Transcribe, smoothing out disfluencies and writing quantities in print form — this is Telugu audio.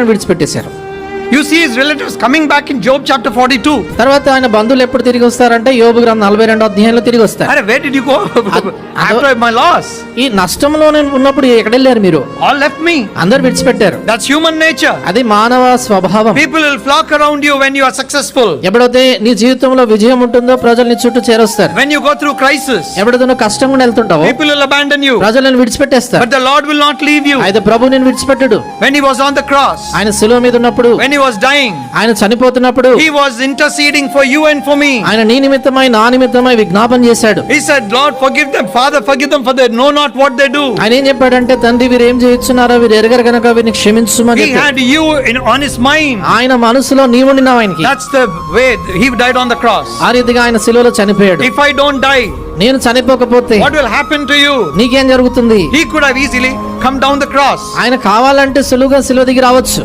విడిచిపెట్టేశారు. You see his relatives coming back in Job chapter 42. తర్వాత ఆయన బంధువులు ఎప్పుడు తిరిగి వస్తారంటే యోబు గ్రంథం 42వ అధ్యాయంలో తిరిగి వస్తారు. Are where did you go after my loss? ఈ నష్టంలో నేను ఉన్నప్పుడు ఎక్కడ వెళ్ళారు మీరు? All left me. అందరూ విడిచిపెట్టారు. That's human nature. అది మానవ స్వభావం. People will flock around you when you are successful. ఎప్పుడైతే నీ జీవితంలో విజయం ఉంటుందో ప్రజలు నీ చుట్టూ చేరొస్తారు. When you go through crisis, ఎప్పుడైతే నువ్వు కష్టం గుండా వెళ్తుంటావో people will abandon you. ప్రజలు నిన్ను విడిచిపెట్టేస్తారు. But the Lord will not leave you. అయితే ప్రభు నిన్ను విడిచిపెట్టడు. When he was on the cross, ఆయన శిలువ మీద ఉన్నప్పుడు, when he was dying, ఆయన చనిపోతున్నప్పుడు he was interceding for you and for me. ఆయన నీ నిమిత్తమై నా నిమిత్తమై విజ్ఞాపన చేశాడు. He said, Lord, forgive them. Father, forgive them, for they know not what they do. ఆయన ఏం చెప్పాడంటే, తండ్రి వీరు ఏం చేస్తున్నారో వీరు ఎరగరు గనుక వీరిని క్షమించుమని. He had you on his mind. ఆయన మనసులో నీవు ఉండినావు ఆయనకి. That's the way he died on the cross. ఆ రీతిగా ఆయన శిలువలో చనిపోయాడు. If I don't die, నేను చనిపోకపోతే what will happen to you? నీకేం జరుగుతుంది? He could have easily come down the cross. ఆయన కావాలంటే సులువుగా శిలువ దిగి రావచ్చు.